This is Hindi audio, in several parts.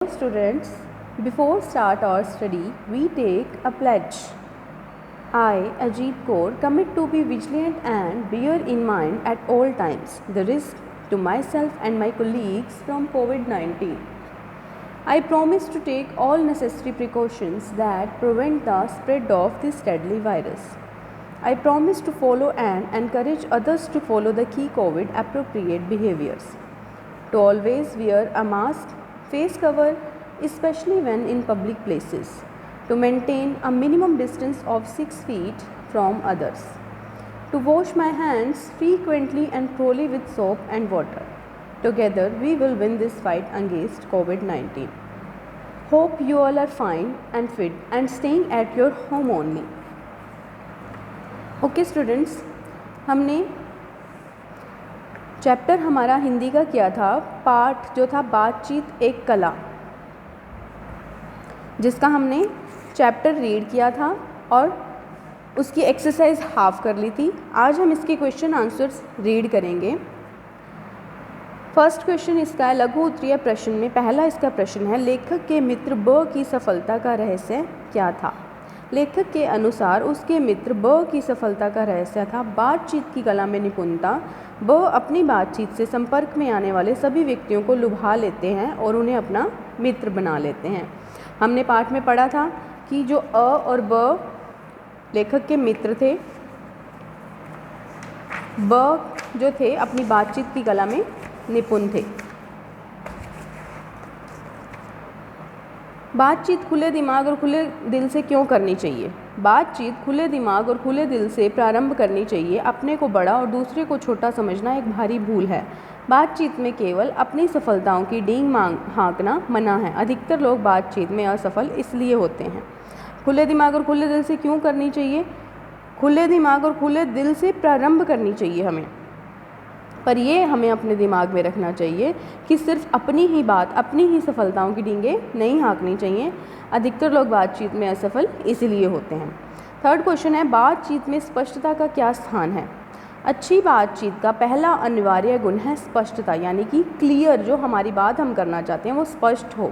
Students, before start our study, we take a pledge. I, Ajit Kaur, commit to be vigilant and bear in mind at all times the risk to myself and my colleagues from COVID-19. I promise to take all necessary precautions that prevent the spread of this deadly virus. I promise to follow and encourage others to follow the key COVID appropriate behaviors. To always wear a mask, face cover, especially when in public places, to maintain a minimum distance of 6 feet from others, to wash my hands frequently and thoroughly with soap and water. Together, we will win this fight against COVID-19. Hope you all are fine and fit and staying at your home only. Okay students, हमने चैप्टर हमारा हिंदी का किया था, पाठ जो था बातचीत एक कला, जिसका हमने चैप्टर रीड किया था और उसकी एक्सरसाइज हाफ कर ली थी। आज हम इसके क्वेश्चन आंसर्स रीड करेंगे। फर्स्ट क्वेश्चन इसका है लघु उत्तरीय प्रश्न में पहला इसका प्रश्न है, लेखक के मित्र ब की सफलता का रहस्य क्या था। लेखक के अनुसार उसके मित्र ब की सफलता का रहस्य था बातचीत की कला में निपुणता। ब अपनी बातचीत से संपर्क में आने वाले सभी व्यक्तियों को लुभा लेते हैं और उन्हें अपना मित्र बना लेते हैं। हमने पाठ में पढ़ा था कि जो अ और ब लेखक के मित्र थे, ब जो थे अपनी बातचीत की कला में निपुण थे। बातचीत खुले दिमाग और खुले दिल से क्यों करनी चाहिए। बातचीत खुले दिमाग और खुले दिल से प्रारंभ करनी चाहिए। अपने को बड़ा और दूसरे को छोटा समझना एक भारी भूल है। बातचीत में केवल अपनी सफलताओं की डींग हाँकना मना है। अधिकतर लोग बातचीत में असफल इसलिए होते हैं। खुले दिमाग और खुले दिल से क्यों करनी चाहिए। खुले दिमाग और खुले दिल से प्रारंभ करनी चाहिए हमें, पर ये हमें अपने दिमाग में रखना चाहिए कि सिर्फ अपनी ही बात, अपनी ही सफलताओं की डींगें नहीं हाँकनी चाहिए। अधिकतर लोग बातचीत में असफल इसलिए होते हैं। थर्ड क्वेश्चन है, बातचीत में स्पष्टता का क्या स्थान है। अच्छी बातचीत का पहला अनिवार्य गुण है स्पष्टता, यानी कि क्लियर, जो हमारी बात हम करना चाहते हैं वो स्पष्ट हो।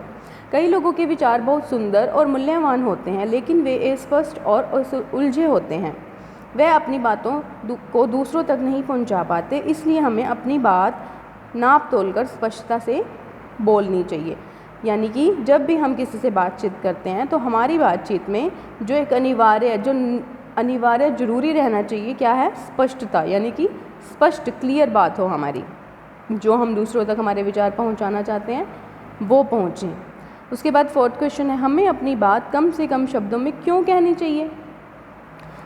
कई लोगों के विचार बहुत सुंदर और मूल्यवान होते हैं, लेकिन वे अस्पष्ट और उलझे होते हैं। वह अपनी बातों को दूसरों तक नहीं पहुंचा पाते, इसलिए हमें अपनी बात नाप तोल कर स्पष्टता से बोलनी चाहिए। यानी कि जब भी हम किसी से बातचीत करते हैं तो हमारी बातचीत में जो एक अनिवार्य ज़रूरी रहना चाहिए क्या है, स्पष्टता, यानी कि स्पष्ट क्लियर बात हो हमारी, जो हम दूसरों तक हमारे विचार पहुंचाना चाहते हैं वो पहुँचें। उसके बाद फोर्थ क्वेश्चन है, हमें अपनी बात कम से कम शब्दों में क्यों कहनी चाहिए।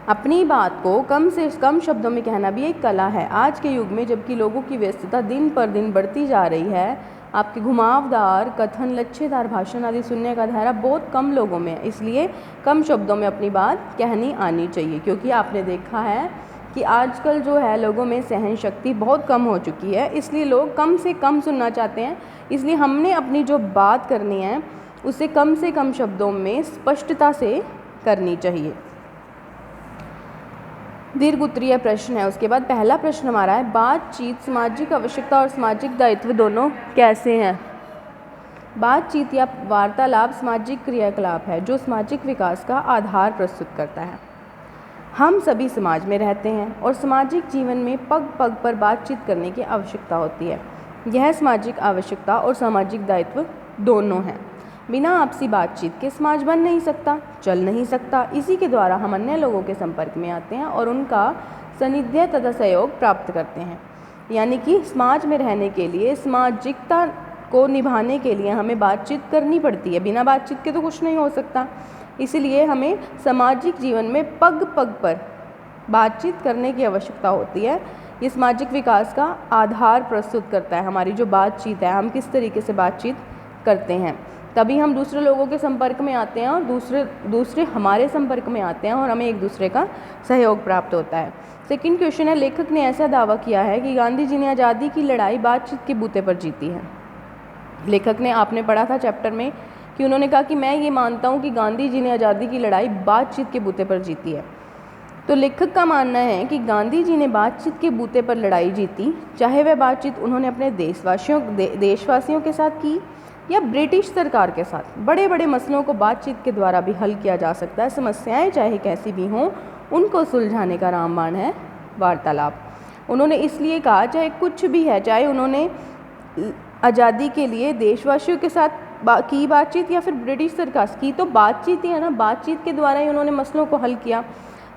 अपनी बात को कम से कम शब्दों में कहना भी एक कला है। आज के युग में जबकि लोगों की व्यस्तता दिन पर दिन बढ़ती जा रही है, आपके घुमावदार कथन, लच्छेदार भाषण आदि सुनने का दायरा बहुत कम लोगों में है। इसलिए कम शब्दों में अपनी बात कहनी आनी चाहिए, क्योंकि आपने देखा है कि आजकल जो है लोगों में सहन शक्ति बहुत कम हो चुकी है, इसलिए लोग कम से कम सुनना चाहते हैं। इसलिए हमने अपनी जो बात करनी है उसे कम से कम शब्दों में स्पष्टता से करनी चाहिए। दीर्घ उत्तरीय प्रश्न है। उसके बाद पहला प्रश्न हमारा है, बातचीत सामाजिक आवश्यकता और सामाजिक दायित्व दोनों कैसे हैं। बातचीत या वार्तालाप सामाजिक क्रियाकलाप है जो सामाजिक विकास का आधार प्रस्तुत करता है। हम सभी समाज में रहते हैं और सामाजिक जीवन में पग पग पर बातचीत करने की आवश्यकता होती है। यह सामाजिक आवश्यकता और सामाजिक दायित्व दोनों हैं। बिना आपसी बातचीत के समाज बन नहीं सकता, चल नहीं सकता। इसी के द्वारा हम अन्य लोगों के संपर्क में आते हैं और उनका सानिध्य तथा सहयोग प्राप्त करते हैं। यानी कि समाज में रहने के लिए, सामाजिकता को निभाने के लिए हमें बातचीत करनी पड़ती है। बिना बातचीत के तो कुछ नहीं हो सकता। इसलिए हमें सामाजिक जीवन में पग पग पर बातचीत करने की आवश्यकता होती है। ये सामाजिक विकास का आधार प्रस्तुत करता है। हमारी जो बातचीत है, हम किस तरीके से बातचीत करते हैं, तभी हम दूसरे लोगों के संपर्क में आते हैं और दूसरे हमारे संपर्क में आते हैं और हमें एक दूसरे का सहयोग प्राप्त होता है। सेकंड क्वेश्चन है, लेखक ने ऐसा दावा किया है कि गांधी जी ने आज़ादी की लड़ाई बातचीत के बूते पर जीती है। लेखक ने, आपने पढ़ा था चैप्टर में कि उन्होंने कहा कि मैं ये मानता हूँ कि गांधी जी ने आज़ादी की लड़ाई बातचीत के बूते पर जीती है। तो लेखक का मानना है कि गांधी जी ने बातचीत के बूते पर लड़ाई जीती, चाहे वह बातचीत उन्होंने अपने देशवासियों के साथ की या ब्रिटिश सरकार के साथ। बड़े बड़े मसलों को बातचीत के द्वारा भी हल किया जा सकता है। समस्याएं चाहे कैसी भी हों, उनको सुलझाने का रामबाण है वार्तालाप। उन्होंने इसलिए कहा, चाहे कुछ भी है, चाहे उन्होंने आज़ादी के लिए देशवासियों के साथ की बातचीत या फिर ब्रिटिश सरकार की, तो बातचीत ही है ना, बातचीत के द्वारा ही उन्होंने मसलों को हल किया।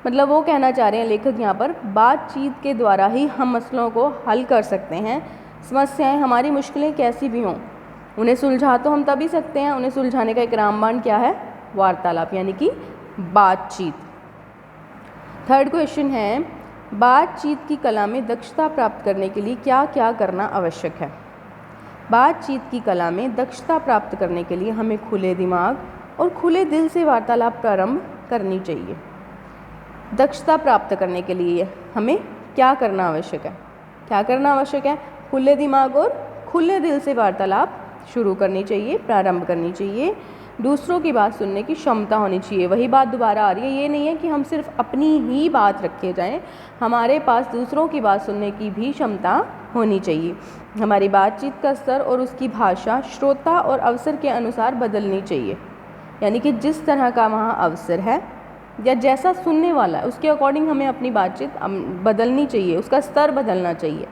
मतलब वो कहना चाह रहे हैं लेखक यहाँ पर, बातचीत के द्वारा ही हम मसलों को हल कर सकते हैं। समस्याएं, हमारी मुश्किलें कैसी भी हों, उन्हें सुलझा तो हम तभी सकते हैं। उन्हें सुलझाने का एक रामबाण क्या है? वार्तालाप, यानी कि बातचीत। थर्ड क्वेश्चन है, बातचीत की कला में दक्षता प्राप्त करने के लिए क्या क्या करना आवश्यक है? बातचीत की कला में दक्षता प्राप्त करने के लिए हमें खुले दिमाग और खुले दिल से वार्तालाप प्रारंभ करनी चाहिए। दक्षता प्राप्त करने के लिए हमें क्या करना आवश्यक है? क्या करना आवश्यक है? खुले दिमाग और खुले दिल से वार्तालाप शुरू करनी चाहिए, प्रारंभ करनी चाहिए। दूसरों की बात सुनने की क्षमता होनी चाहिए। वही बात दोबारा आ रही है, ये नहीं है कि हम सिर्फ अपनी ही बात रखे जाएं, हमारे पास दूसरों की बात सुनने की भी क्षमता होनी चाहिए। हमारी बातचीत का स्तर और उसकी भाषा श्रोता और अवसर के अनुसार बदलनी चाहिए, यानी कि जिस तरह का वहाँ अवसर है या जैसा सुनने वाला है उसके अकॉर्डिंग हमें अपनी बातचीत बदलनी चाहिए, उसका स्तर बदलना चाहिए।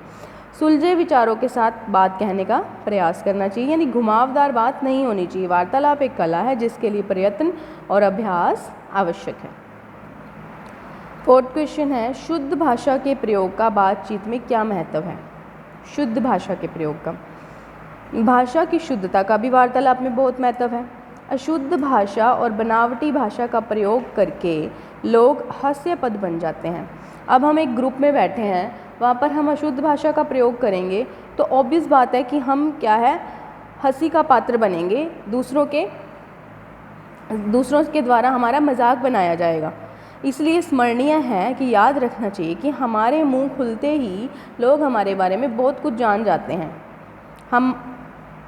सुलझे विचारों के साथ बात कहने का प्रयास करना चाहिए, यानी घुमावदार बात नहीं होनी चाहिए। वार्तालाप एक कला है जिसके लिए प्रयत्न और अभ्यास आवश्यक है। फोर्थ क्वेश्चन है, शुद्ध भाषा के प्रयोग का बातचीत में क्या महत्व है? शुद्ध भाषा के प्रयोग का, भाषा की शुद्धता का भी वार्तालाप में बहुत महत्व है। अशुद्ध भाषा और बनावटी भाषा का प्रयोग करके लोग हास्यास्पद बन जाते हैं। अब हम एक ग्रुप में बैठे हैं, वहाँ पर हम अशुद्ध भाषा का प्रयोग करेंगे तो ऑब्वियस बात है कि हम क्या है, हंसी का पात्र बनेंगे, दूसरों के द्वारा हमारा मजाक बनाया जाएगा। इसलिए स्मरणीय है कि याद रखना चाहिए कि हमारे मुंह खुलते ही लोग हमारे बारे में बहुत कुछ जान जाते हैं। हम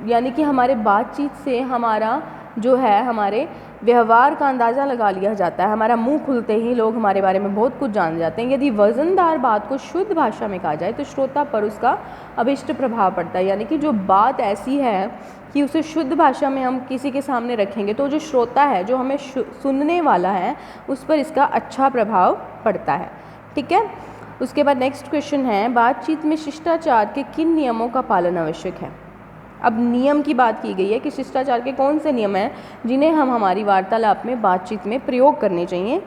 यानी कि हमारे बातचीत से हमारा जो है, हमारे व्यवहार का अंदाज़ा लगा लिया जाता है। हमारा मुंह खुलते ही लोग हमारे बारे में बहुत कुछ जान जाते हैं। यदि वज़नदार बात को शुद्ध भाषा में कहा जाए तो श्रोता पर उसका अभिष्ट प्रभाव पड़ता है, यानी कि जो बात ऐसी है कि उसे शुद्ध भाषा में हम किसी के सामने रखेंगे तो जो श्रोता है, जो हमें सुनने वाला है, उस पर इसका अच्छा प्रभाव पड़ता है। ठीक है। उसके बाद नेक्स्ट क्वेश्चन है, बातचीत में शिष्टाचार के किन नियमों का पालन आवश्यक है? अब नियम की बात की गई है कि शिष्टाचार के कौन से नियम हैं जिन्हें हम हमारी वार्तालाप में, बातचीत में प्रयोग करने चाहिए,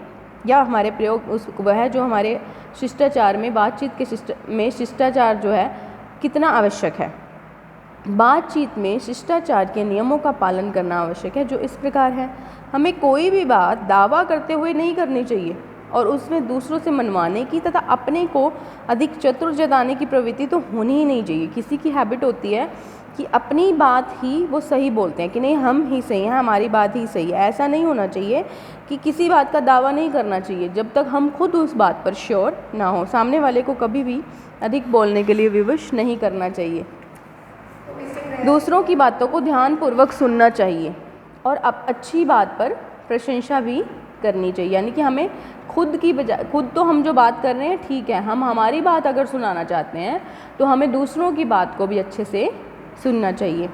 या हमारे प्रयोग वह जो हमारे शिष्टाचार में, बातचीत के शिष्टाचार जो है कितना आवश्यक है। बातचीत में शिष्टाचार के नियमों का पालन करना आवश्यक है, जो इस प्रकार है। हमें कोई भी बात दावा करते हुए नहीं करनी चाहिए और उसमें दूसरों से मनवाने की तथा अपने को अधिक चतुर जताने की प्रवृत्ति तो होनी ही नहीं चाहिए। किसी की हैबिट होती है कि अपनी बात ही वो सही बोलते हैं कि नहीं हम ही सही हैं, हमारी बात ही सही है। ऐसा नहीं होना चाहिए कि किसी बात का दावा नहीं करना चाहिए जब तक हम खुद उस बात पर श्योर ना हो। सामने वाले को कभी भी अधिक बोलने के लिए विवश नहीं करना चाहिए। दूसरों की बातों को ध्यानपूर्वक सुनना चाहिए और अच्छी बात पर प्रशंसा भी करनी चाहिए, यानी कि हमें खुद की बजाय, खुद तो हम जो बात कर रहे हैं ठीक है, हम हमारी बात अगर सुनाना चाहते हैं तो हमें दूसरों की बात को भी अच्छे से सुनना चाहिए।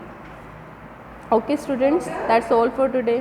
Okay students, that's all for today.